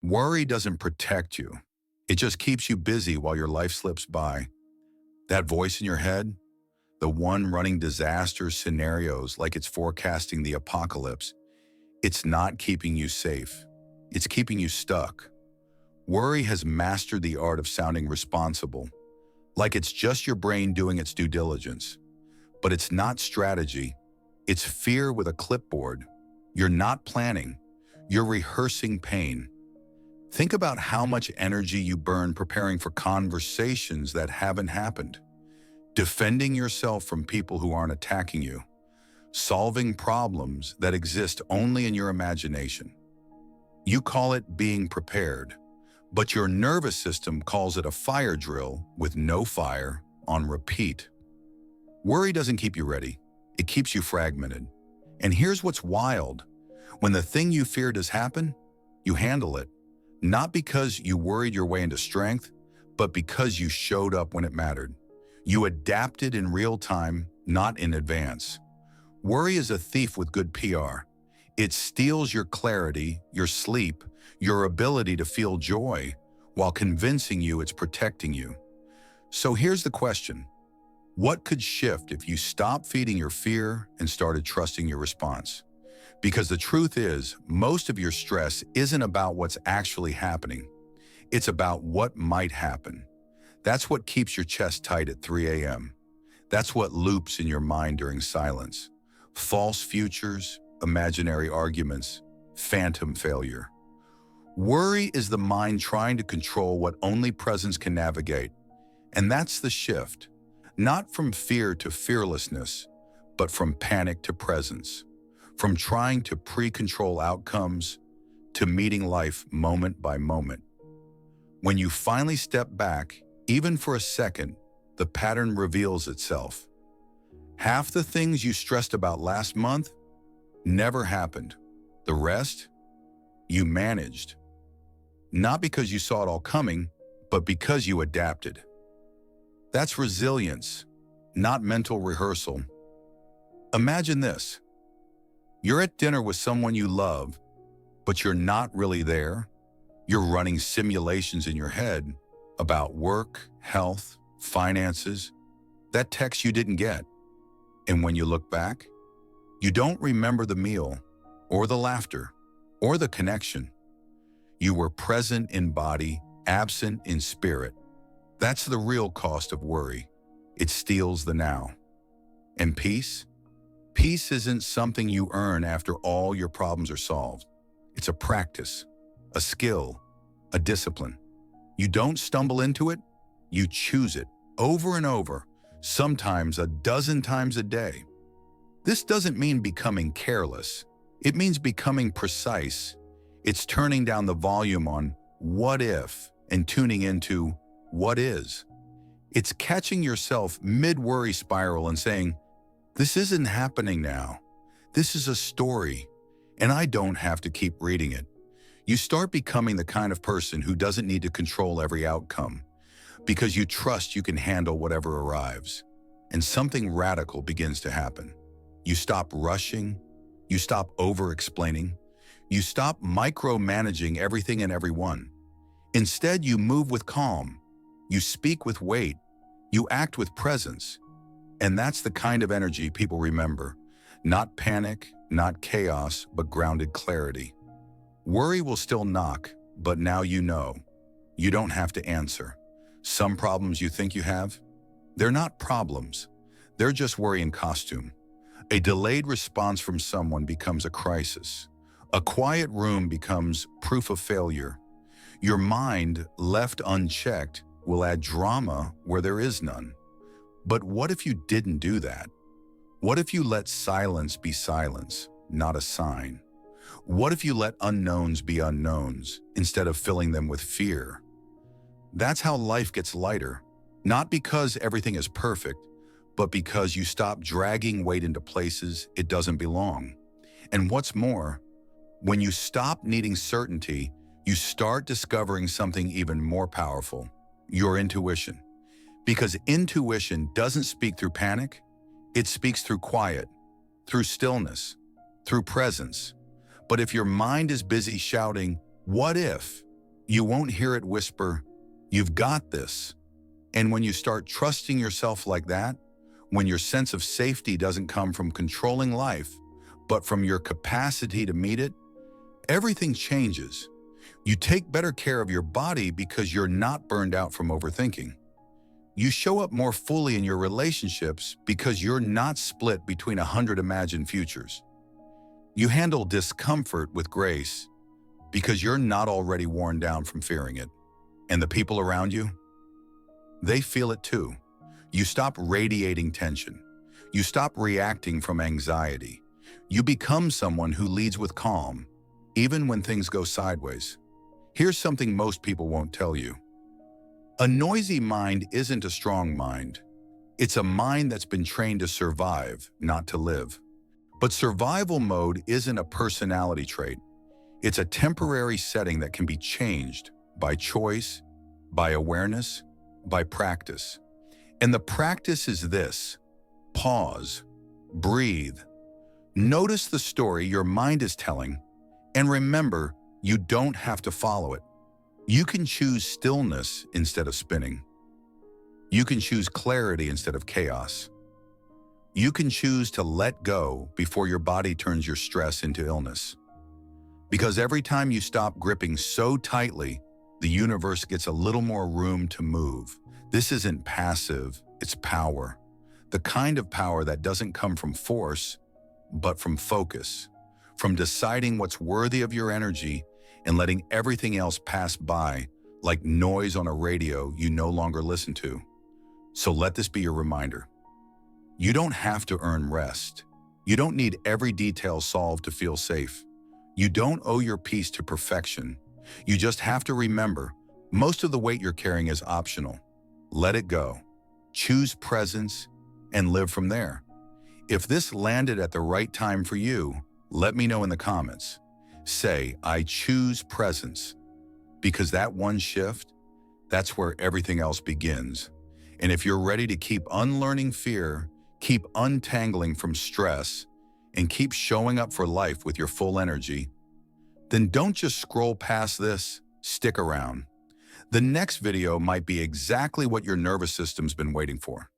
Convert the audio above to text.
Worry doesn't protect you. It just keeps you busy while your life slips by. That voice in your head, the one running disaster scenarios like it's forecasting the apocalypse, it's not keeping you safe. It's keeping you stuck. Worry has mastered the art of sounding responsible, like it's just your brain doing its due diligence. But it's not strategy. It's fear with a clipboard. You're not planning. You're rehearsing pain. Think about how much energy you burn preparing for conversations that haven't happened, defending yourself from people who aren't attacking you, solving problems that exist only in your imagination. You call it being prepared, but your nervous system calls it a fire drill with no fire on repeat. Worry doesn't keep you ready. It keeps you fragmented. And here's what's wild. When the thing you fear does happen, you handle it. Not because you worried your way into strength, but because you showed up when it mattered. You adapted in real time, not in advance. Worry is a thief with good PR. It steals your clarity, your sleep, your ability to feel joy, while convincing you it's protecting you. So here's the question. What could shift if you stopped feeding your fear and started trusting your response? Because the truth is, most of your stress isn't about what's actually happening. It's about what might happen. That's what keeps your chest tight at 3 a.m. That's what loops in your mind during silence. False futures, imaginary arguments, phantom failure. Worry is the mind trying to control what only presence can navigate. And that's the shift. Not from fear to fearlessness, but from panic to presence. From trying to pre-control outcomes to meeting life moment by moment. When you finally step back, even for a second, the pattern reveals itself. Half the things you stressed about last month never happened. The rest, you managed. Not because you saw it all coming, but because you adapted. That's resilience, not mental rehearsal. Imagine this. You're at dinner with someone you love, but you're not really there. You're running simulations in your head about work, health, finances, that text you didn't get. And when you look back, you don't remember the meal, or the laughter, or the connection. You were present in body, absent in spirit. That's the real cost of worry. It steals the now. And peace? Peace isn't something you earn after all your problems are solved. It's a practice, a skill, a discipline. You don't stumble into it, you choose it over and over, sometimes a dozen times a day. This doesn't mean becoming careless. It means becoming precise. It's turning down the volume on what if and tuning into what is. It's catching yourself mid-worry spiral and saying, this isn't happening now. This is a story, and I don't have to keep reading it. You start becoming the kind of person who doesn't need to control every outcome because you trust you can handle whatever arrives. And something radical begins to happen. You stop rushing. You stop over-explaining. You stop micromanaging everything and everyone. Instead, you move with calm. You speak with weight. You act with presence. And that's the kind of energy people remember. Not panic, not chaos, but grounded clarity. Worry will still knock, but now you know. You don't have to answer. Some problems you think you have, they're not problems. They're just worry in costume. A delayed response from someone becomes a crisis. A quiet room becomes proof of failure. Your mind, left unchecked, will add drama where there is none. But what if you didn't do that? What if you let silence be silence, not a sign? What if you let unknowns be unknowns instead of filling them with fear? That's how life gets lighter, not because everything is perfect, but because you stop dragging weight into places it doesn't belong. And what's more, when you stop needing certainty, you start discovering something even more powerful, your intuition. Because intuition doesn't speak through panic, it speaks through quiet, through stillness, through presence. But if your mind is busy shouting, what if? You won't hear it whisper, "You've got this." And when you start trusting yourself like that, when your sense of safety doesn't come from controlling life, but from your capacity to meet it, everything changes. You take better care of your body because you're not burned out from overthinking. You show up more fully in your relationships because you're not split between 100 imagined futures. You handle discomfort with grace because you're not already worn down from fearing it. And the people around you, they feel it too. You stop radiating tension. You stop reacting from anxiety. You become someone who leads with calm, even when things go sideways. Here's something most people won't tell you. A noisy mind isn't a strong mind. It's a mind that's been trained to survive, not to live. But survival mode isn't a personality trait. It's a temporary setting that can be changed by choice, by awareness, by practice. And the practice is this: pause, breathe, notice the story your mind is telling, and remember, you don't have to follow it. You can choose stillness instead of spinning. You can choose clarity instead of chaos. You can choose to let go before your body turns your stress into illness. Because every time you stop gripping so tightly, the universe gets a little more room to move. This isn't passive, it's power. The kind of power that doesn't come from force, but from focus, from deciding what's worthy of your energy and letting everything else pass by like noise on a radio you no longer listen to. So let this be your reminder. You don't have to earn rest. You don't need every detail solved to feel safe. You don't owe your peace to perfection. You just have to remember, most of the weight you're carrying is optional. Let it go. Choose presence and live from there. If this landed at the right time for you, let me know in the comments. Say, "I choose presence," because that one shift, that's where everything else begins. And if you're ready to keep unlearning fear, keep untangling from stress, and keep showing up for life with your full energy, then don't just scroll past this, stick around. The next video might be exactly what your nervous system's been waiting for.